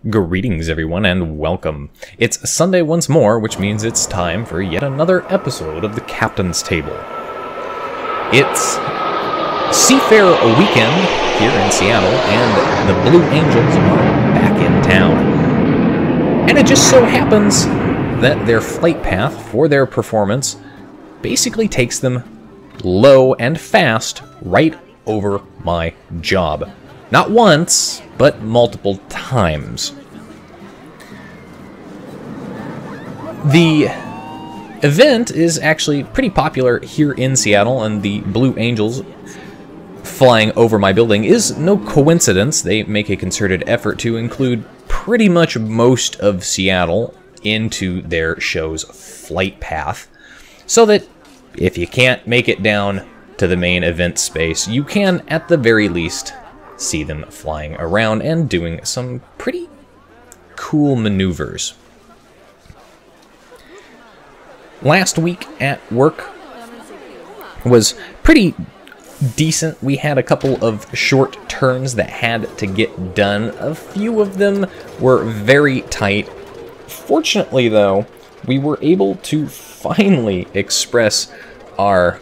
Greetings everyone and welcome. It's Sunday once more, which means it's time for yet another episode of the Captain's Table. It's Seafarer weekend here in Seattle, and the Blue Angels are back in town. And it just so happens that their flight path for their performance basically takes them low and fast right over my job. Not once, but multiple times. The event is actually pretty popular here in Seattle, and the Blue Angels flying over my building is no coincidence. They make a concerted effort to include pretty much most of Seattle into their show's flight path, so that if you can't make it down to the main event space, you can, at the very least, see them flying around and doing some pretty cool maneuvers. Last week at work was pretty decent. We had a couple of short turns that had to get done. A few of them were very tight. Fortunately, though, we were able to finally express our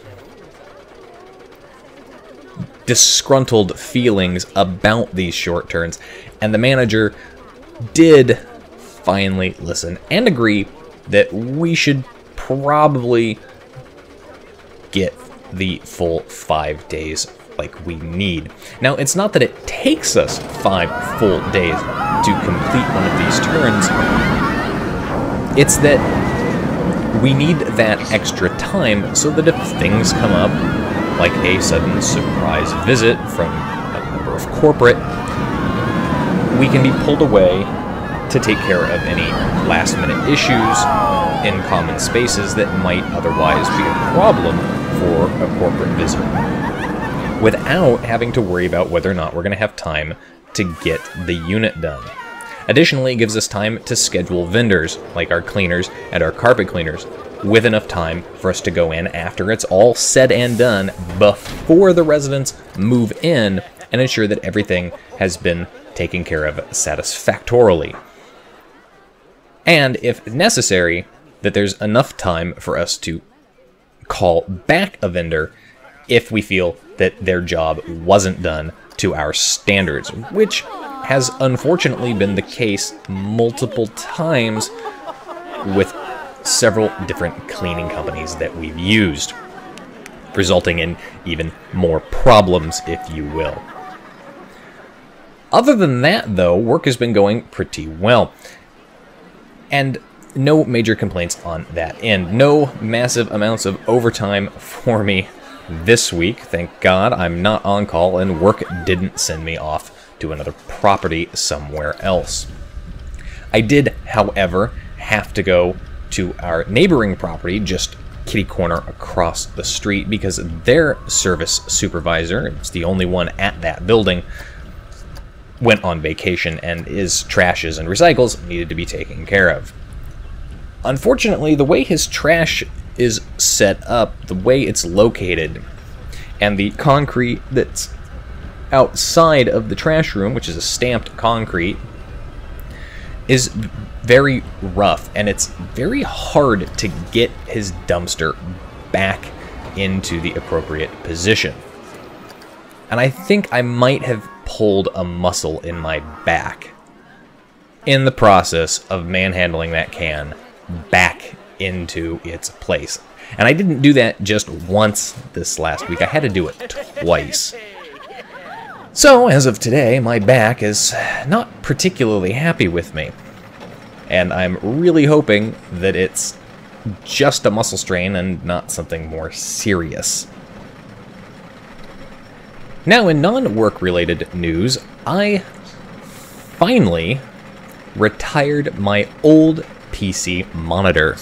disgruntled feelings about these short turns, and the manager did finally listen and agree that we should probably get the full 5 days like we need. Now, it's not that it takes us 5 full days to complete one of these turns. It's that we need that extra time so that if things come up, like a sudden surprise visit from a member of corporate, we can be pulled away to take care of any last-minute issues in common spaces that might otherwise be a problem for a corporate visit, without having to worry about whether or not we're going to have time to get the unit done. Additionally, it gives us time to schedule vendors, like our cleaners and our carpet cleaners, with enough time for us to go in after it's all said and done before the residents move in, and ensure that everything has been taken care of satisfactorily. And if necessary, that there's enough time for us to call back a vendor if we feel that their job wasn't done to our standards, which has unfortunately been the case multiple times with several different cleaning companies that we've used, resulting in even more problems, if you will. Other than that, though, work has been going pretty well, and no major complaints on that end. No massive amounts of overtime for me this week. Thank God I'm not on call, and work didn't send me off to another property somewhere else. I did, however, have to go to our neighboring property, just kitty corner across the street, because their service supervisor, it's the only one at that building, went on vacation, and his trashes and recycles needed to be taken care of. Unfortunately, the way his trash is set up, the way it's located, and the concrete that's outside of the trash room, which is a stamped concrete, is very rough, and it's very hard to get his dumpster back into the appropriate position. And I think I might have pulled a muscle in my back in the process of manhandling that can back into its place. And I didn't do that just once this last week. I had to do it twice. So, as of today, my back is not particularly happy with me. And I'm really hoping that it's just a muscle strain and not something more serious. Now, in non-work related news, I finally retired my old PC monitor.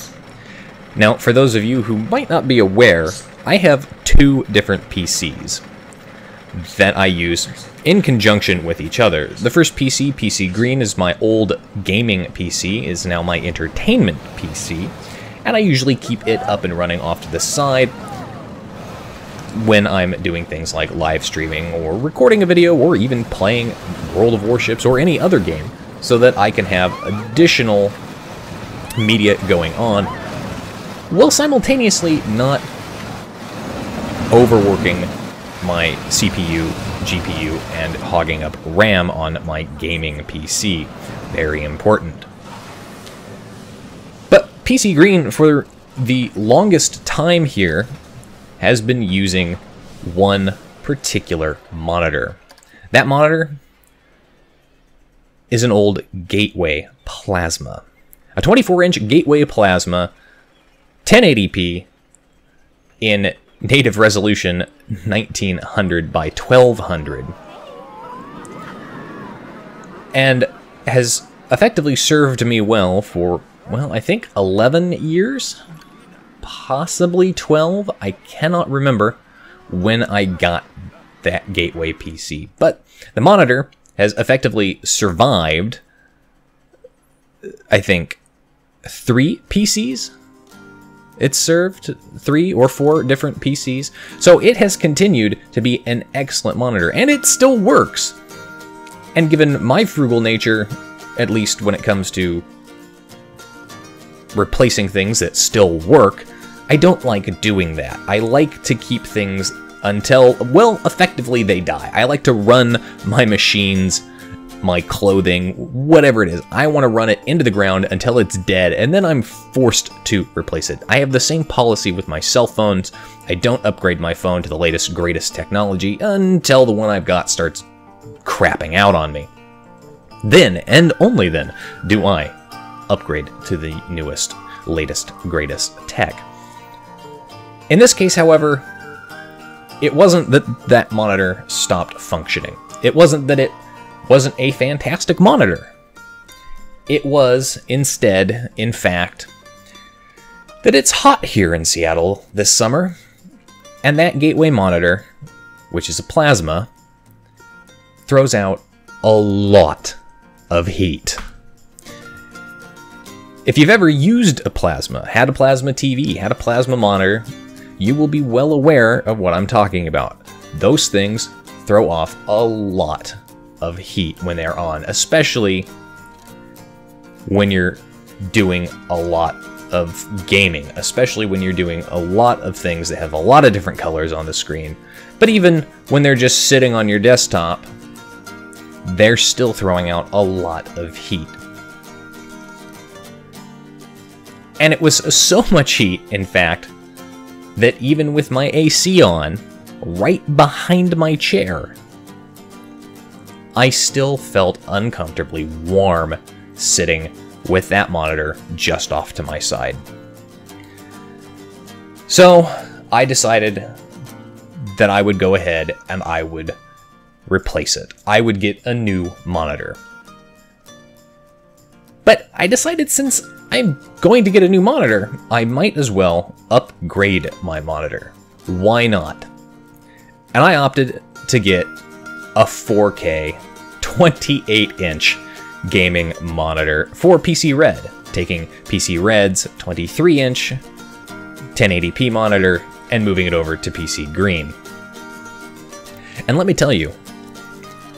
Now, for those of you who might not be aware, I have 2 different PCs that I use in conjunction with each other. The first PC, PC Green, is my old gaming PC, is now my entertainment PC, and I usually keep it up and running off to the side when I'm doing things like live streaming or recording a video or even playing World of Warships or any other game so that I can have additional media going on, while simultaneously not overworking my CPU, GPU, and hogging up RAM on my gaming PC. Very important. But PC Green, for the longest time here, has been using one particular monitor. That monitor is an old Gateway Plasma. A 24-inch Gateway Plasma, 1080p, in native resolution 1900 by 1200. And has effectively served me well for, well, I think 11 years? Possibly 12? I cannot remember when I got that Gateway PC. But the monitor has effectively survived, I think, 3 PCs? It's served 3 or 4 different PCs. So it has continued to be an excellent monitor, and it still works. And given my frugal nature, at least when it comes to replacing things that still work, I don't like doing that. I like to keep things until, well, effectively they die. I like to run my machines, my clothing, whatever it is. I want to run it into the ground until it's dead, and then I'm forced to replace it. I have the same policy with my cell phones. I don't upgrade my phone to the latest, greatest technology until the one I've got starts crapping out on me. Then, and only then, do I upgrade to the newest, latest, greatest tech. In this case, however, it wasn't that that monitor stopped functioning. It wasn't that it wasn't a fantastic monitor. It was instead, in fact, that it's hot here in Seattle this summer, and that Gateway monitor, which is a plasma, throws out a lot of heat. If you've ever used a plasma, had a plasma TV, had a plasma monitor, you will be well aware of what I'm talking about. Those things throw off a lot of heat when they're on, especially when you're doing a lot of gaming, especially when you're doing a lot of things that have a lot of different colors on the screen. But even when they're just sitting on your desktop, they're still throwing out a lot of heat. And it was so much heat, in fact, that even with my AC on, right behind my chair, I still felt uncomfortably warm sitting with that monitor just off to my side. So I decided that I would go ahead and I would replace it. I would get a new monitor. But I decided since I'm going to get a new monitor, I might as well upgrade my monitor. Why not? And I opted to get a 4K 28-inch gaming monitor for PC Red, taking PC Red's 23-inch 1080p monitor and moving it over to PC Green. And let me tell you,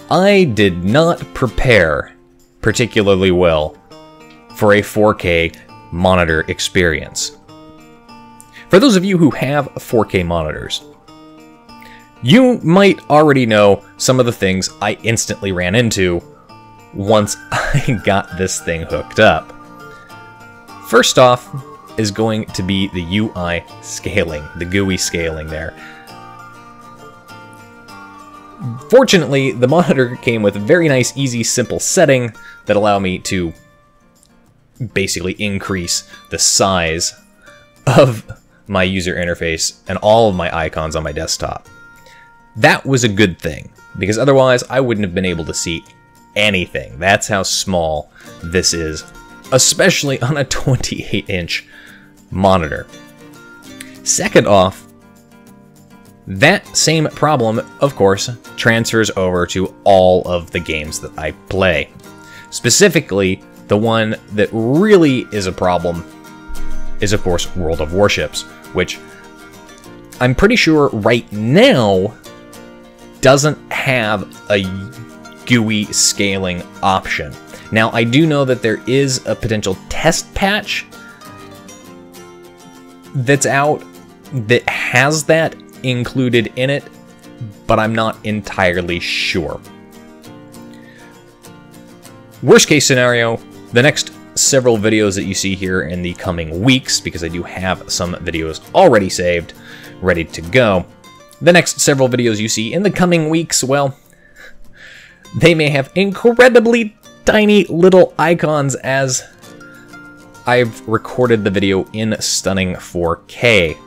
I did not prepare particularly well for a 4K monitor experience. For those of you who have 4K monitors, you might already know some of the things I instantly ran into once I got this thing hooked up. First off is going to be the UI scaling, the GUI scaling there. Fortunately, the monitor came with a very nice, easy, simple setting that allowed me to basically increase the size of my user interface and all of my icons on my desktop. That was a good thing, because otherwise I wouldn't have been able to see anything. That's how small this is, especially on a 28-inch monitor. Second off, that same problem, of course, transfers over to all of the games that I play. Specifically, the one that really is a problem is, of course, World of Warships, which I'm pretty sure right now doesn't have a GUI scaling option. Now, I do know that there is a potential test patch that's out that has that included in it, but I'm not entirely sure. Worst case scenario, the next several videos that you see here in the coming weeks, because I do have some videos already saved, ready to go. The next several videos you see in the coming weeks, well, they may have incredibly tiny little icons as I've recorded the video in stunning 4K.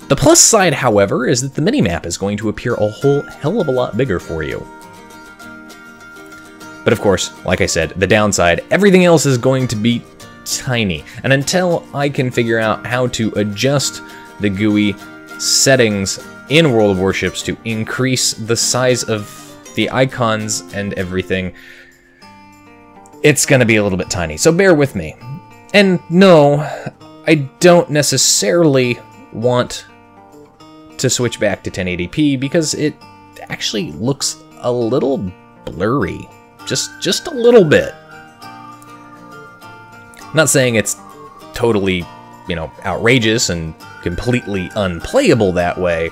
The plus side, however, is that the minimap is going to appear a whole hell of a lot bigger for you. But of course, like I said, the downside, everything else is going to be tiny. And until I can figure out how to adjust the GUI settings in World of Warships to increase the size of the icons and everything, it's going to be a little bit tiny. So bear with me. And no, I don't necessarily want to switch back to 1080p because it actually looks a little blurry. Just a little bit. I'm not saying it's totally, outrageous and completely unplayable that way,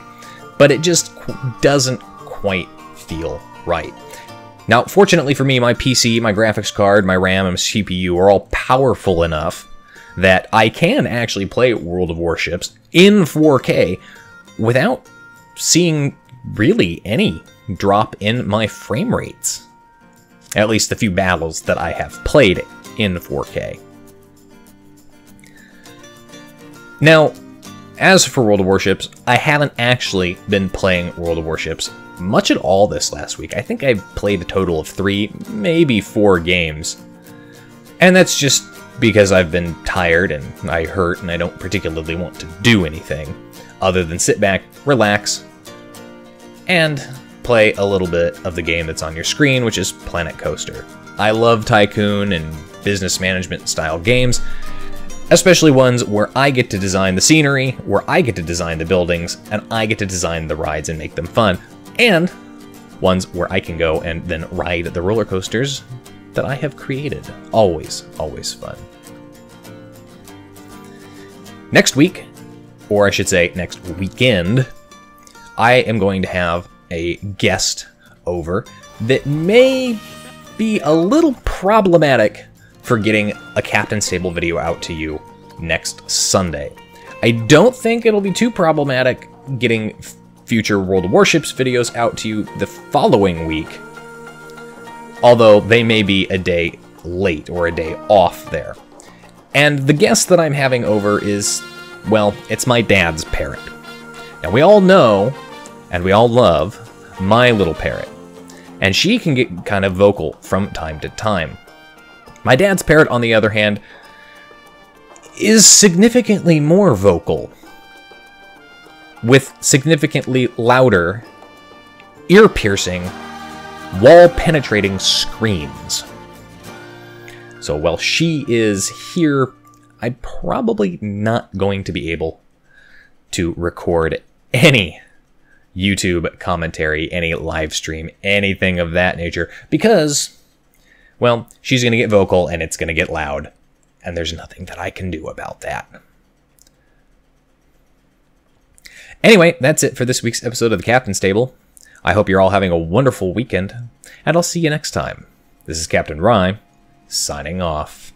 but it just doesn't quite feel right. Now, fortunately for me, my PC, my graphics card, my RAM, and CPU are all powerful enough that I can actually play World of Warships in 4K without seeing really any drop in my frame rates. At least the few battles that I have played in 4K. Now, as for World of Warships, I haven't actually been playing World of Warships much at all this last week. I think I played a total of 3, maybe 4 games. And that's just because I've been tired and I hurt and I don't particularly want to do anything other than sit back, relax, and play a little bit of the game that's on your screen, which is Planet Coaster. I love tycoon and business management style games, especially ones where I get to design the scenery, where I get to design the buildings, and I get to design the rides and make them fun, and ones where I can go and then ride the roller coasters that I have created. Always, always fun. Next week, or I should say next weekend, I am going to have a guest over that may be a little problematic for getting a Captain's Table video out to you next Sunday. I don't think it'll be too problematic getting future World of Warships videos out to you the following week, although they may be a day late or a day off there. And the guest that I'm having over is, well, it's my dad's parrot. Now, we all know and we all love my little parrot, and she can get kind of vocal from time to time. My dad's parrot, on the other hand, is significantly more vocal, with significantly louder, ear-piercing, wall-penetrating screams. So while she is here, I'm probably not going to be able to record any YouTube commentary, any live stream, anything of that nature, because, well, she's going to get vocal and it's going to get loud, and there's nothing that I can do about that. Anyway, that's it for this week's episode of the Captain's Table. I hope you're all having a wonderful weekend, and I'll see you next time. This is Captain Rye, signing off.